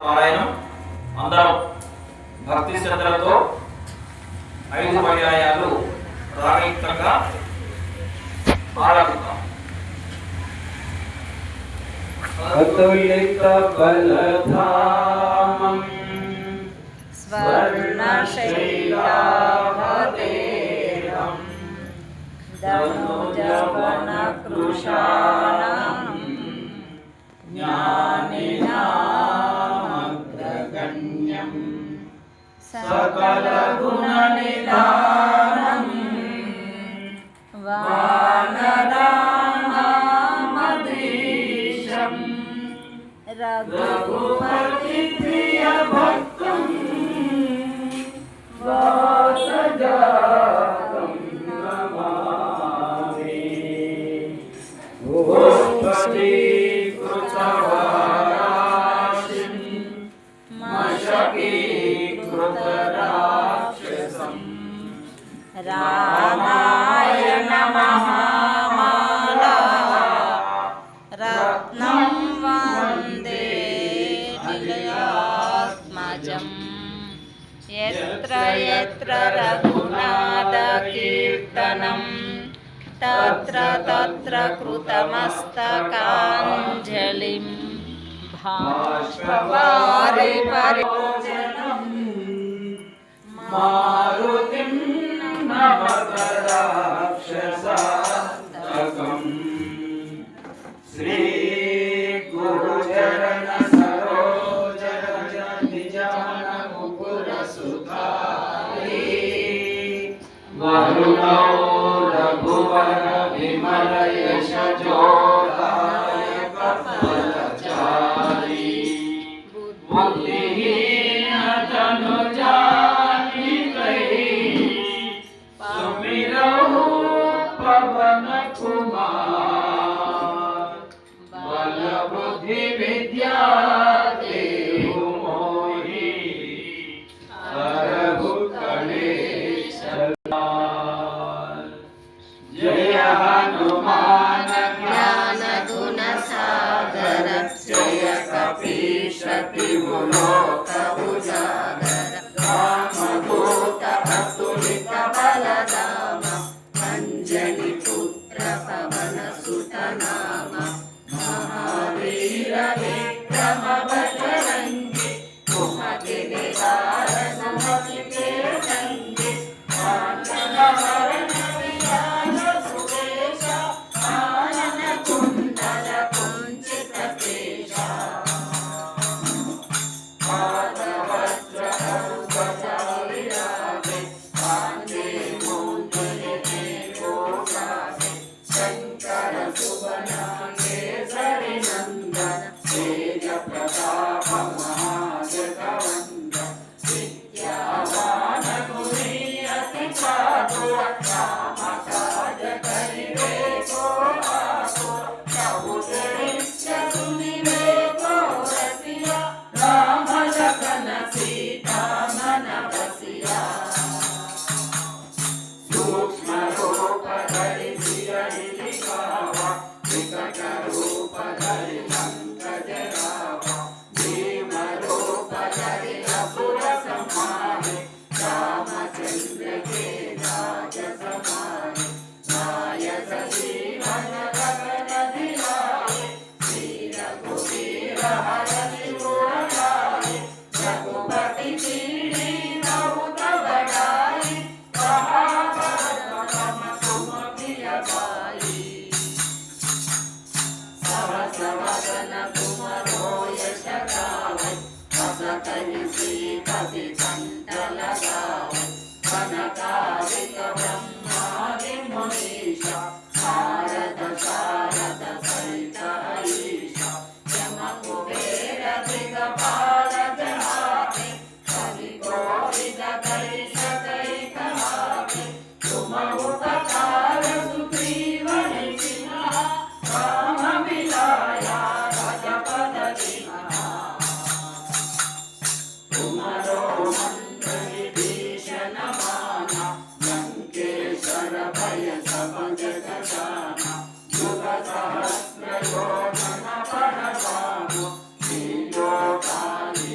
పారాయణం అందరం భక్తి శ్రద్ధలతో 5 పర్యాయాలు రాగయుక్తంగా ఆరాధిద్దాం. అతులిత బలధామం స్వర్ణశైలాభదేహం ధనుజవన కృషాణం జ్ఞానినామగ్రగణ్యం సకల గుణనిధానం వానరామదీశం రఘుపతి ప్రియ భక్తం వాసజాతం నమామి. ఓషధీకృతవారాశిం మశకీకృతరాక్షసం రామాయణ మహామాలా రత్నం వందే నిలయాత్మజం యత్ర యత్ర రఘునాథ కీర్తనం తత్ర తత్ర కృతమస్తకాంజలిం భాష్పవారి పరిజనం మారుతిం నమత రాక్షసాంతకం. శ్రీ గురుచరణ సరోజ నిజమన ముకుర సుధారి వరుణో రఘువర విమల యశ జోదాయక ఫలచారి బుద్ధిహీన తను జానికై సుమిరౌ పవన కుమార్ బల బుద్ధి విద్యా దేహు మోహి హరహు కళేశ. జయ హనుమాన్ జ్ఞాన గుణ సాగర జయ కపీశతి లోక ఉజాగర రామదూత అతులిత బలధామ అంజలి పుత్ర పవన సుత నామ మహావీర విక్రమ బజరంగి కుమతి నివారణ మహితే సంగి ఆనన హరణ విరాజ సురేశ ఆనన కుండల కుంచిత కేశ పాదవజ్ర ఔపజా విరాజే కాందే మూంజలి కోసాసే శంకర సువనాంగే సరినందన తేజ ప్రతాప మహాజగవంద విద్యావాన గురి అతి చాతుర రామ కాజ కరివే కో ఆతుర ప్రభు చరిత్ర సునివే కో రసియా రామ లఖన సీతా మన బసియా. సూక్ష్మ రూప ధరి ధీరहि లిఖావా వికట రూప ధరి పంకజ రావా భీమ రూప ధరి అసుర సంహారే రామచంద్ర के राज समारे नायक जीवन गगन दिलाए वीर घुवीर हरषि उर रघुपति कीन्ही बहुत बड़ाई कहा भरत तम तुम प्रिय भाई सहस वदन तुमरो यश गावै बस कहि श्रीपति कंठ लगावै कनकादिक ब्रह्मादि मुनीशा नारद शारद सहित ईशा यम कुबेर दिगपाल जहाते कवि कोविद कहि सकै कहाते तुम उपकार सुग्रीव निसिंहा राम मिलाया राजपद दीन्हा तुमरो मंत्र विभीषण माना लंकेश्वर भय सब जग जाना युग सहस्र योजन पर भानु लीलो काली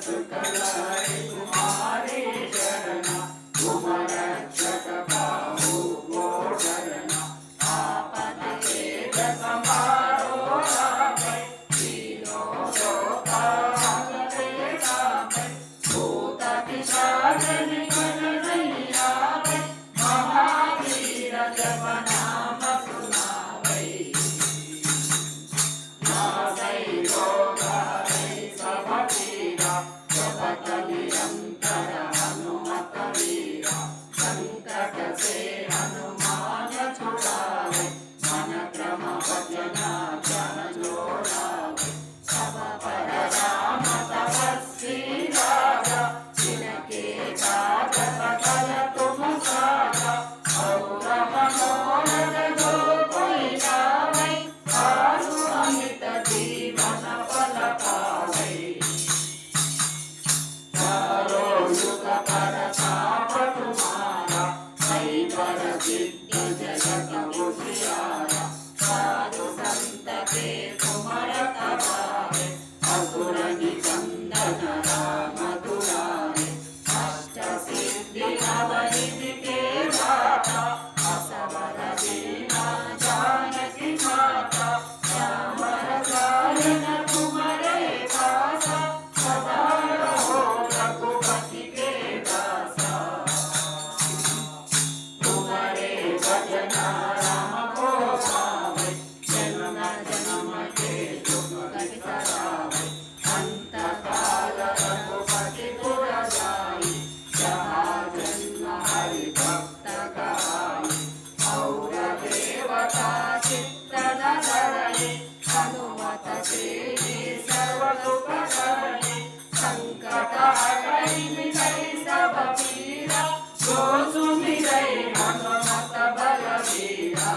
सुखलहरी कुमारी शरण तुम रक्षक बाहु को शरण आपद वेद समारो रामै तीनों लोका हरते रामै भूत पिशाच निकट नहीं आवे महावीर जप नाम सुनावै नासै रोग हरै सब पीरा जपत निरंतर हनुमत वीरा संकट से हनुमान छुड़ावे मन क्रम वचन ध्यान जोड़ावे सब पर राम तपस्वी राजा जिनके काज सकल तुम साजा और मनोरथ जो कोई लावे आरु अमित जीवन फल पावे चारों युग परताप तुम्हारा कैवर सिद्ध जगत उजियारा साधु संत के तुम रखवारे असुर निकंदन राम दुलारे अष्ट सिद्धि नवनिधि के दाता असवर दीना जानकी माता श्याम रसायन तुम्हारे पासा सदा रहो रघुपति के दासा तुम्हारे भजन राम को पावे जन्म जन्म के दुख कटि सरावे अंत काल रघुपति पुर जाई जहाँ जन्म हरि भक्त कहाई और देवता चित्त न धरई हनुमत से सर्व सुख करई संकट हटई मिटई सब पीरा जो सुमिरई हनुमत बलवीरा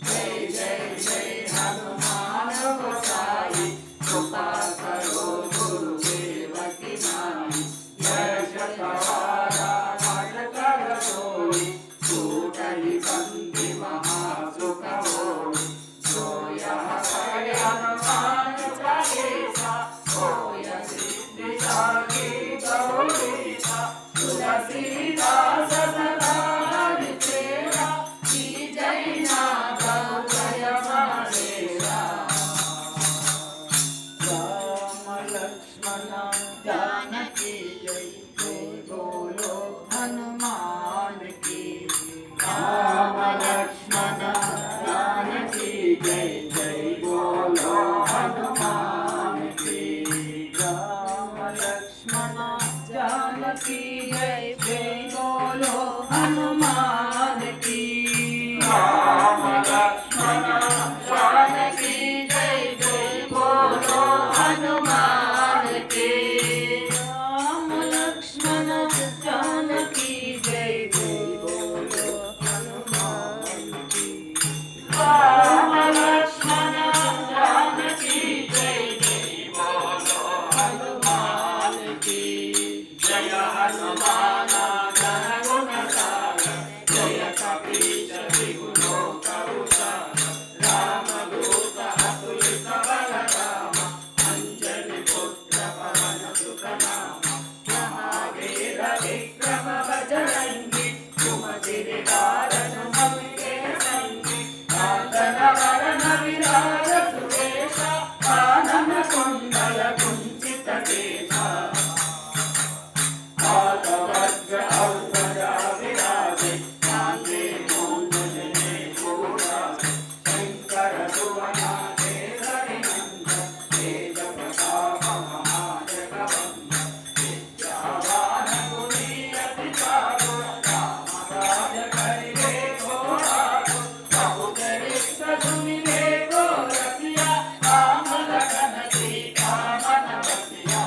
जय जय जय हनुमान गोसाई कृपा करो गुरुदेव की नाई जय शतवारा घट कर सोई टूटहि बंदी महासुख होई जो यह करे हनुमान चालीसा होय सिद्धि साखी गौरीसा तुलसीदास सदा हरि तेरा की जय नाम जय मालेरा राम लक्ष्मण जानकी जय जय बोलो हनुमान की राम लक्ष्मण जानकी जय जय बोलो हनुमान की राम लक्ष्मण जानकी जय जय बोलो हनुमान की राम लक्ष्मण जानकी जय जय बोलो हनुमान की राम लक्ष्मण जानकी जय जय बोलो हनुमान की राम लक्ष्मण जानकी जय जय बोलो हनुमान की जय हनुमान ज्ञान गुण सागर जय कपीश तिहु लोक उजागर रामदूत अतुलित बल धाम अंजनी पुत्र पवन सुत नाम महावीर विक्रम बजरंगी सुमति धारण के संगी कांचन वरण विराज सुरेशा कानन कुंडल कुंचित केशा वज्र औध्वजा विराजे कांधे मूंजने पूजासे शंकर सुवन केसरी नंदन तेज प्रताप महाजगवंदन विद्यावान गुणी अति चातुर राम काज करिबे को आतुर बहु चरित्र सुनिबे को रसिया राम लखन सीता मन बसिया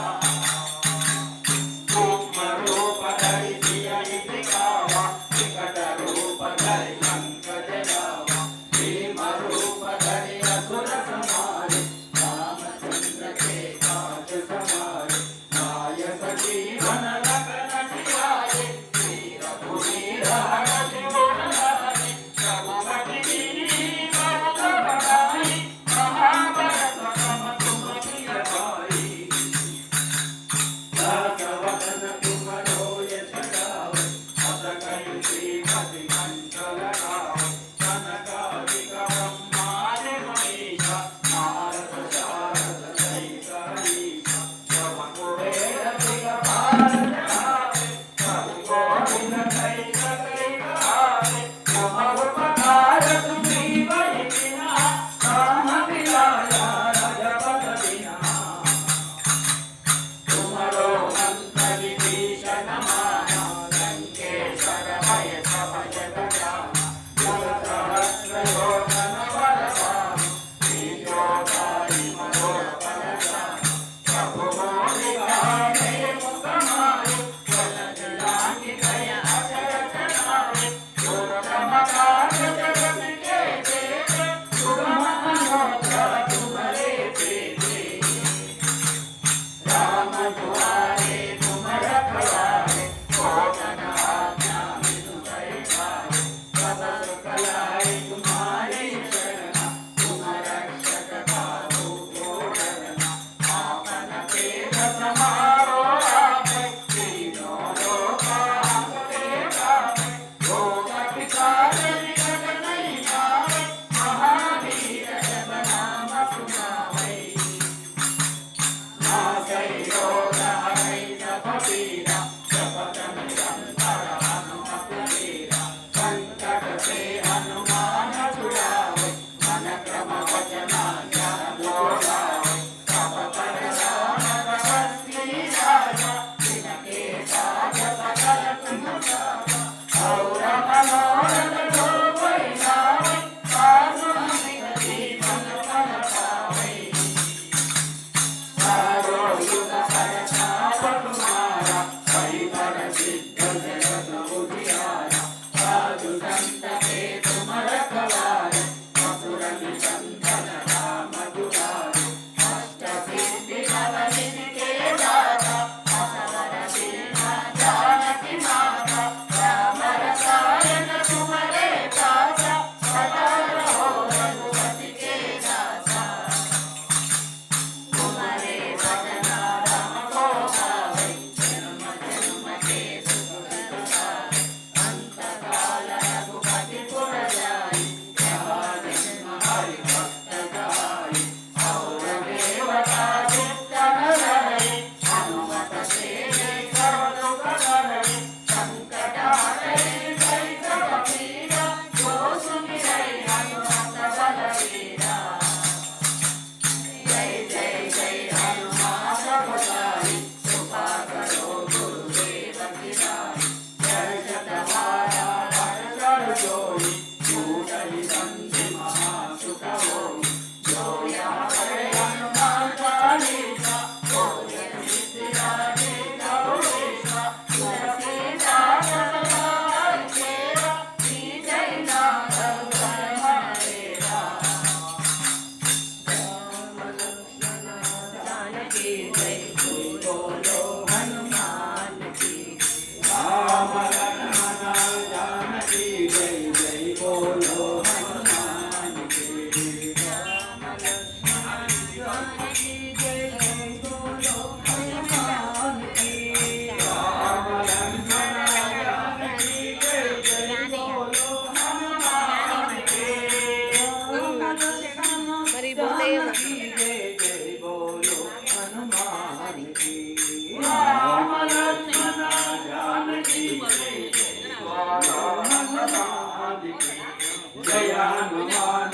दुआरे तुम रखवारे, हो तन आज्ञा बिनु पैसारे, सब सुख लाए तुम्हारी शरणा, तुम रक्षक काहू को डरना। आपन तेज समारो आपै, तीनों लोक आपके गावै, रोग पिशाच निकट नहीं आवे, महावीर जब नाम सुनावै। नासै रोग हरै सब पीरा, जपत निरंतर हनुमत वीरा, संकट से हनुमान छुड़ावै, मन क्रम वचन ध्यान जो लावै। सब पर राम तपस्वी राजा, जिनके काज सकल तुम साजा, और मनोरथ जो कोई लावै, साधु निज जीवन फल पावै। चारों युग परताप तुम्हारा, परिवर सिद्ध जगत उजियारा, साधु संत के तुम रखवारे, असुर निकंदन राम दुलारे। अष्ट सिद्धि नव निधि के दाता, असवर दीना जानकी माता, राम रसायन तुम्हारे दासा, सदा रहो रघुपति के दासा। तुम्हारे भजन राम को भावै, जन्म जन्म के सुख दुख पावै, अंत काल रघुपति पुर जाई, जहाँ जन्म हरि भक्त जाई। और देवता चित्तन धरै, हनुमत से सब दुख हरै, संकट हरै जय सब पीरा, जो सुमिरै हनुमत बलवीरा। जय जय जय हनुमान गोसाई, कृपा करो गुरुदेव की नाई। जय शतवारा हर्षण जोई, छूटहि बंदी महासुख होई। जो यहाँ पढ़े हनुमान चालीसा, होय सिद्धि राधे गौरीसा। तुलसीदास सदा हरिचेरा, कीजय नाथ हृदय हरेरा। जानकी जय बोलो हनुमान की। राम लक्ष्मण जानकी जय जय बोलो हनुमान की। राम लक्ष्मण जानकी जय जय बोलो हनुमान की। राम लक्ष्मण जानकी जय जय बोलो हनुमान की। राम लक्ष्मण जानकी जय जय बोलो हनुमान की। राम लक्ष्मण जानकी जय जय बोलो हनुमान की। जय हनुमान